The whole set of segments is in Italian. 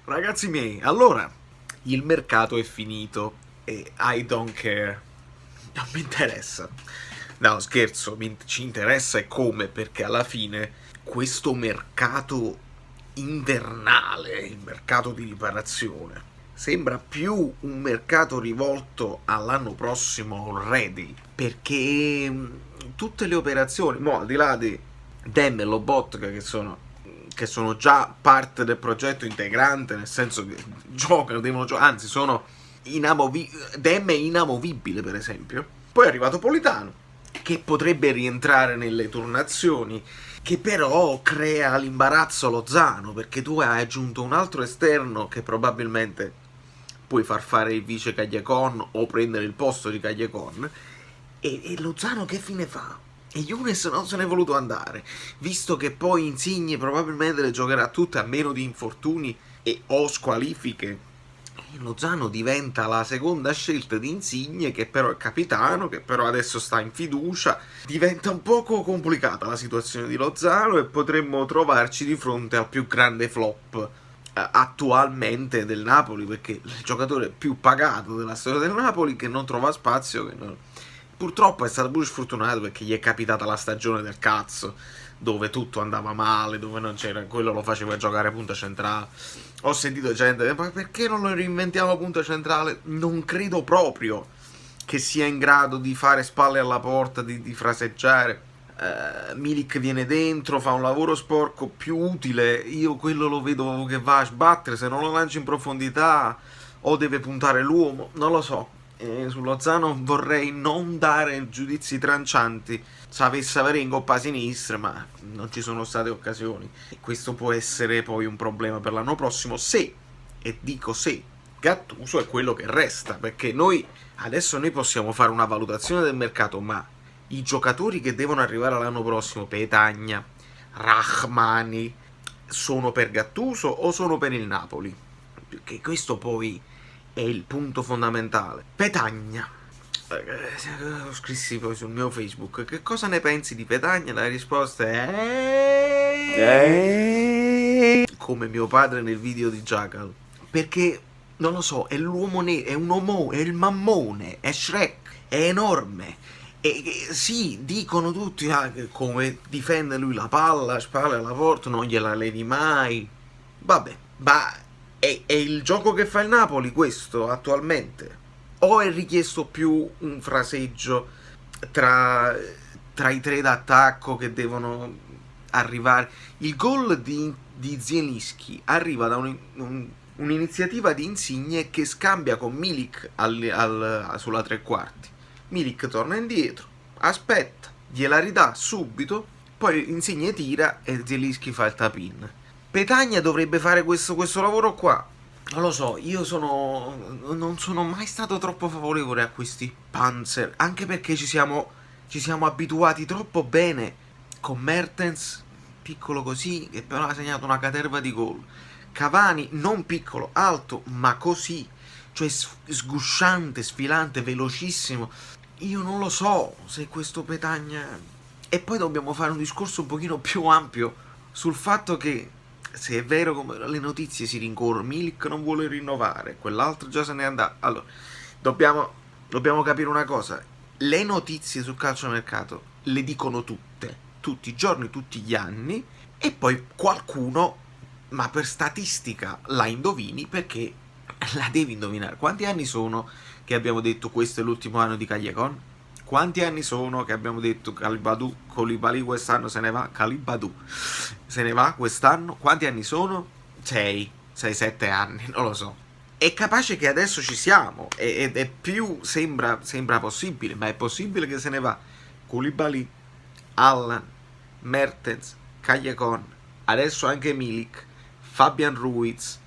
Ragazzi miei, allora, il mercato è finito e I don't care. Non mi interessa. No, scherzo, ci interessa e come, perché alla fine questo mercato invernale, il mercato di riparazione, sembra più un mercato rivolto all'anno prossimo already, perché tutte le operazioni, al di là di Dem e Lobotka che sono già parte del progetto integrante, nel senso che giocano, devono giocare, anzi sono Dem è inamovibile per esempio. Poi è arrivato Politano, che potrebbe rientrare nelle turnazioni, che però crea l'imbarazzo Lozano, perché tu hai aggiunto un altro esterno che probabilmente puoi far fare il vice Cagliacon o prendere il posto di Cagliacon, e Lozano che fine fa? E Younes non se n'è voluto andare, visto che poi Insigne probabilmente le giocherà tutte a meno di infortuni e o squalifiche. Lozano diventa la seconda scelta di Insigne, che però è capitano, che però adesso sta in fiducia. Diventa un poco complicata la situazione di Lozano e potremmo trovarci di fronte al più grande flop attualmente del Napoli, perché il giocatore più pagato della storia del Napoli che non trova spazio, che non... Purtroppo è stato pure sfortunato perché gli è capitata la stagione del cazzo, dove tutto andava male, dove non c'era, quello lo faceva giocare a punta centrale. Ho sentito gente, ma perché non lo reinventiamo a punta centrale? Non credo proprio che sia in grado di fare spalle alla porta, di fraseggiare. Milik viene dentro, fa un lavoro sporco più utile, io quello lo vedo che va a sbattere, se non lo lancio in profondità o deve puntare l'uomo, non lo so. Su Lozano vorrei non dare giudizi trancianti. Sapesse avere in coppa a sinistra, ma non ci sono state occasioni. E questo può essere poi un problema per l'anno prossimo se, e dico se, Gattuso è quello che resta, perché adesso noi possiamo fare una valutazione del mercato, ma i giocatori che devono arrivare l'anno prossimo, Petagna, Rahmani, sono per Gattuso o sono per il Napoli? Perché questo poi è il punto fondamentale. Petagna. Lo scrissi poi sul mio Facebook. Che cosa ne pensi di Petagna? La risposta è come mio padre nel video di Jackal. Perché non lo so, è l'uomo nero, è un uomo, è il mammone, è Shrek, è enorme. E sì, dicono tutti come difende lui la palla, spalle alla porta, non gliela levi mai. Vabbè, ma è il gioco che fa il Napoli questo attualmente? O è richiesto più un fraseggio tra, tra i tre d'attacco che devono arrivare? Il gol di Zielinski arriva da un'iniziativa di Insigne che scambia con Milik sulla tre quarti. Milik torna indietro, aspetta, gliela ridà subito, poi Insigne tira e Zielinski fa il tap-in. Petagna dovrebbe fare questo lavoro qua. Non lo so, non sono mai stato troppo favorevole a questi Panzer, anche perché ci siamo abituati troppo bene con Mertens, piccolo così, che però ha segnato una caterva di gol. Cavani, non piccolo, alto, ma così, cioè sgusciante, sfilante, velocissimo. Io non lo so se questo Petagna... E poi dobbiamo fare un discorso un pochino più ampio sul fatto che, se è vero come le notizie si rincorrono, Milik non vuole rinnovare, quell'altro già se n'è andato. Allora, dobbiamo capire una cosa. Le notizie sul calciomercato le dicono tutti i giorni, tutti gli anni, e poi qualcuno, ma per statistica, la indovini perché la devi indovinare. Quanti anni sono che abbiamo detto questo è l'ultimo anno di Cagliacon? Quanti anni sono che abbiamo detto Koulibaly quest'anno se ne va? Calibadu se ne va quest'anno? Quanti anni sono? 6-7 anni, non lo so. È capace che adesso ci siamo, ed è più, sembra possibile, ma è possibile che se ne va Koulibaly, Allan, Mertens, Cagliacon, adesso anche Milik, Fabian Ruiz,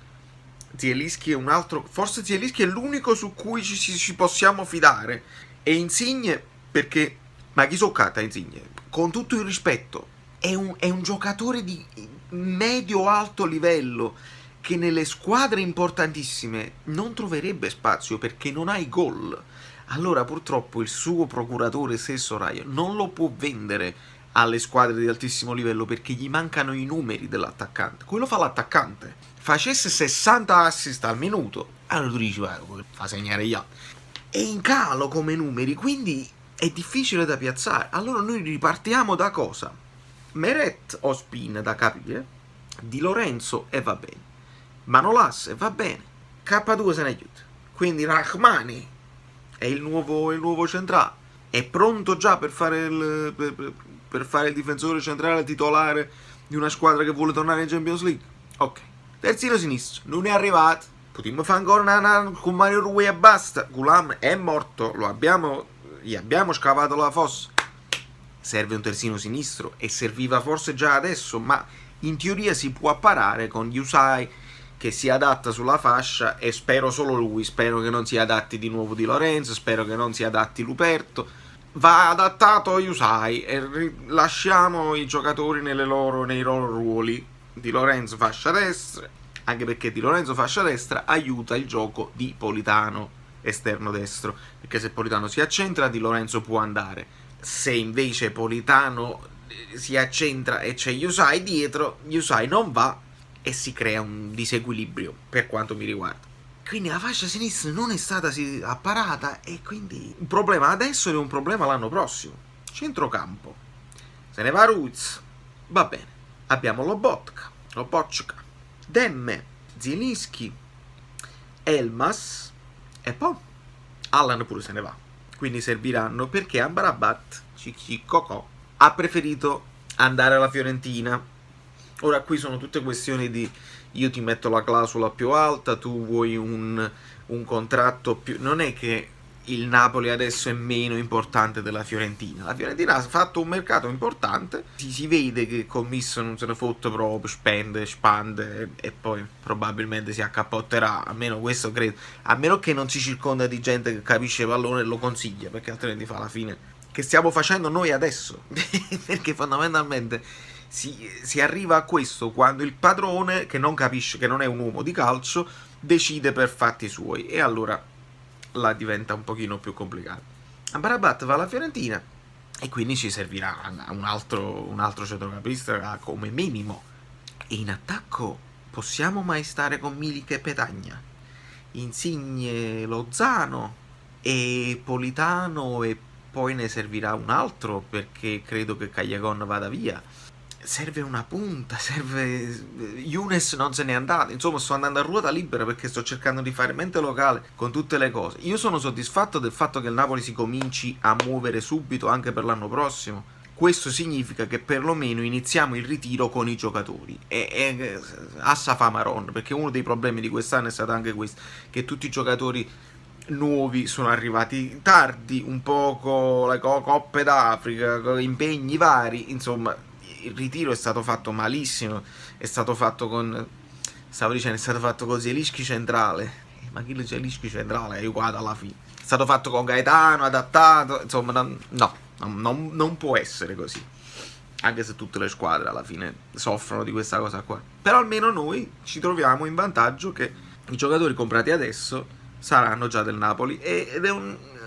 Zielinski è un altro, forse Zielinski è l'unico su cui ci possiamo fidare, e Insigne, perché, ma chi soccata Insigne? Con tutto il rispetto, è un giocatore di medio-alto livello che nelle squadre importantissime non troverebbe spazio perché non ha i gol. Allora purtroppo il suo procuratore stesso Raio non lo può vendere alle squadre di altissimo livello perché gli mancano i numeri dell'attaccante. Quello fa l'attaccante. facesse 60 assist al minuto, allora tu dici, fa segnare gli altri. È in calo come numeri, quindi è difficile da piazzare. Allora noi ripartiamo da cosa? Meret o Spin da capire, Di Lorenzo e va bene, Manolas e va bene, K2 se ne aiuta. Quindi Rahmani è il nuovo centrale, è pronto già per fare per fare il difensore centrale titolare di una squadra che vuole tornare in Champions League. Ok, terzino sinistro, non è arrivato. Potremmo fare ancora una con Mario Rui e basta. Gulam è morto, gli abbiamo scavato la fossa. Serve un terzino sinistro e serviva forse già adesso, ma in teoria si può apparare con Yusai che si adatta sulla fascia, e spero solo lui, spero che non si adatti di nuovo Di Lorenzo, spero che non si adatti Luperto. Va adattato Yusai e lasciamo i giocatori nei loro ruoli. Di Lorenzo fascia destra, anche perché Di Lorenzo fascia destra aiuta il gioco di Politano esterno destro, perché se Politano si accentra Di Lorenzo può andare. Se invece Politano si accentra e c'è Yusai dietro, Yusai non va e si crea un disequilibrio per quanto mi riguarda. Quindi la fascia sinistra non è stata apparata, e quindi un problema adesso è un problema l'anno prossimo. Centrocampo, se ne va Ruiz, va bene, abbiamo Lobotka, Demme, Zielinski, Elmas e poi Allan pure se ne va. Quindi serviranno, perché Amrabat Cicicocò ha preferito andare alla Fiorentina. Ora qui sono tutte questioni di io ti metto la clausola più alta, tu vuoi un contratto più... Non è che il Napoli adesso è meno importante della Fiorentina. La Fiorentina ha fatto un mercato importante, si vede che Commisso non se ne fotte proprio, spande e poi probabilmente si accappotterà, almeno questo credo, a meno che non si circonda di gente che capisce pallone e lo consiglia, perché altrimenti fa la fine che stiamo facendo noi adesso. Perché fondamentalmente si arriva a questo quando il padrone, che non capisce, che non è un uomo di calcio, decide per fatti suoi, e allora la diventa un pochino più complicato. Amrabat va alla Fiorentina e quindi ci servirà un altro centrocampista come minimo. E in attacco possiamo mai stare con Milik e Petagna, Insigne, Lozano e Politano, e poi ne servirà un altro perché credo che Cagliagon vada via. Serve una punta, serve... Younes non se n'è andato, insomma sto andando a ruota libera perché sto cercando di fare mente locale con tutte le cose. Io sono soddisfatto del fatto che il Napoli si cominci a muovere subito anche per l'anno prossimo. Questo significa che perlomeno iniziamo il ritiro con i giocatori, e assa fa Maron, perché uno dei problemi di quest'anno è stato anche questo, che tutti i giocatori nuovi sono arrivati tardi, un po' le coppe d'Africa, impegni vari, insomma il ritiro è stato fatto malissimo, è stato fatto con... stavo dicendo, è stato fatto con Zielinski centrale, ma chi lo Zielinski centrale è uguale alla fine, è stato fatto con Gaetano, adattato, insomma non può essere così, anche se tutte le squadre alla fine soffrono di questa cosa qua. Però almeno noi ci troviamo in vantaggio che i giocatori comprati adesso saranno già del Napoli, ed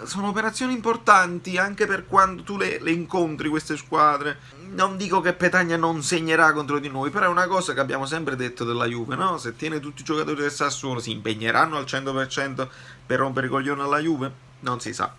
sono operazioni importanti anche per quando tu le incontri queste squadre. Non dico che Petagna non segnerà contro di noi, però è una cosa che abbiamo sempre detto della Juve, no? Se tiene tutti i giocatori del Sassuolo, si impegneranno al 100% per rompere i coglioni alla Juve? Non si sa.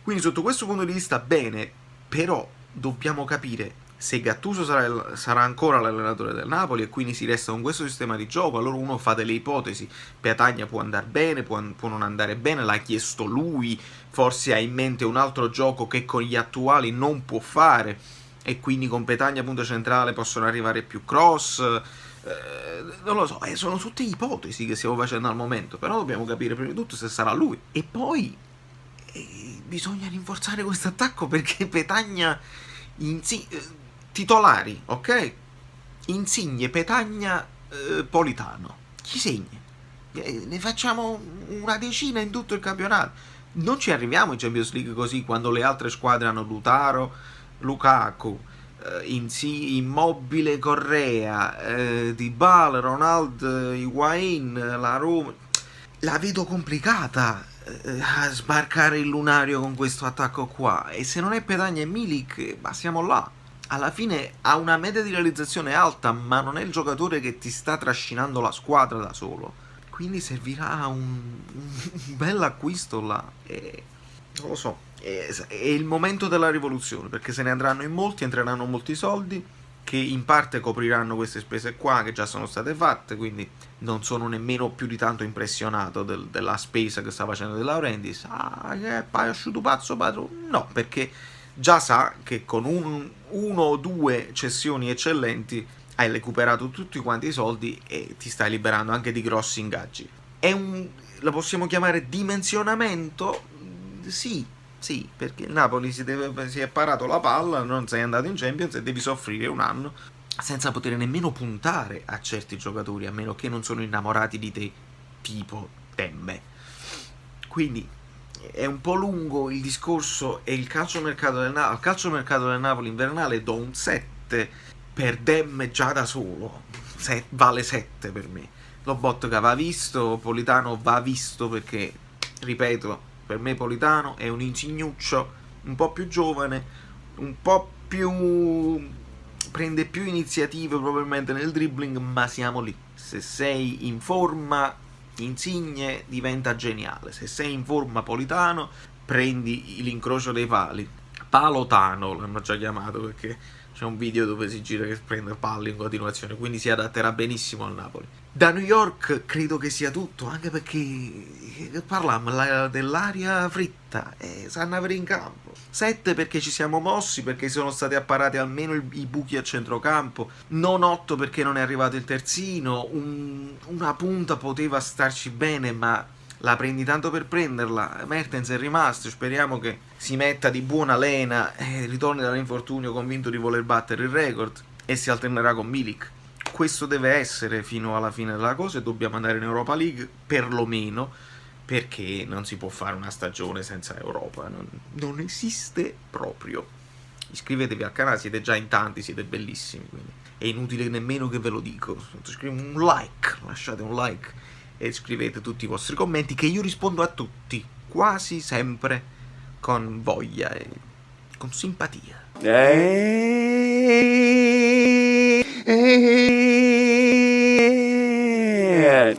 Quindi sotto questo punto di vista bene, però dobbiamo capire se Gattuso sarà ancora l'allenatore del Napoli e quindi si resta con questo sistema di gioco. Allora uno fa delle ipotesi: Petagna può andare bene, può non andare bene, l'ha chiesto lui, forse ha in mente un altro gioco che con gli attuali non può fare, e quindi con Petagna punto centrale possono arrivare più cross, non lo so, sono tutte ipotesi che stiamo facendo al momento, però dobbiamo capire prima di tutto se sarà lui, e poi bisogna rinforzare questo attacco, perché Petagna titolari, ok? Insigne, Petagna, Politano, chi segna? Ne facciamo una decina in tutto il campionato. Non ci arriviamo in Champions League così, quando le altre squadre hanno Lautaro, Lukaku, Immobile, Correa, Dybala, Ronaldo, Higuain, la Roma. La vedo complicata a sbarcare il lunario con questo attacco qua, e se non è Petagna e Milik, ma siamo là. alla fine ha una media di realizzazione alta, ma non è il giocatore che ti sta trascinando la squadra da solo. Quindi servirà un bel acquisto là. E non lo so. È il momento della rivoluzione, perché se ne andranno in molti, entreranno molti soldi, che in parte copriranno queste spese qua, che già sono state fatte, quindi non sono nemmeno più di tanto impressionato della spesa che sta facendo De Laurentiis. Ah, che è asciutto pazzo, padrone? No, perché già sa che con uno o due cessioni eccellenti hai recuperato tutti quanti i soldi e ti stai liberando anche di grossi ingaggi. Lo possiamo chiamare dimensionamento? Sì, sì, perché il Napoli si è parato la palla, non sei andato in Champions e devi soffrire un anno senza poter nemmeno puntare a certi giocatori, a meno che non sono innamorati di te, tipo Demme. Quindi è un po' lungo il discorso, e il calciomercato al calciomercato del Napoli invernale do un 7 per Demme già da solo. Vale 7 per me. Lobotka va visto, Politano va visto perché, ripeto, per me Politano è un insignuccio un po' più giovane, un po' più... prende più iniziative probabilmente nel dribbling, ma siamo lì. Se sei in forma Insigne diventa geniale, se sei in forma Politano prendi l'incrocio dei pali. Palotano l'hanno già chiamato, perché c'è un video dove si gira che prende palle in continuazione, quindi si adatterà benissimo al Napoli. Da New York credo che sia tutto, anche perché parliamo dell'aria fritta e sanno avere in campo. 7 perché ci siamo mossi, perché sono stati apparati almeno i buchi a centrocampo, non 8 perché non è arrivato il terzino, una punta poteva starci bene, ma la prendi tanto per prenderla. Mertens è rimasto, speriamo che si metta di buona lena e ritorni dall'infortunio convinto di voler battere il record e si alternerà con Milik. Questo deve essere fino alla fine della cosa e dobbiamo andare in Europa League perlomeno, perché non si può fare una stagione senza Europa, non esiste proprio. Iscrivetevi al canale, siete già in tanti, siete bellissimi, quindi è inutile nemmeno che ve lo dico. Un like, lasciate un like e scrivete tutti i vostri commenti, che io rispondo a tutti, quasi sempre con voglia e con simpatia.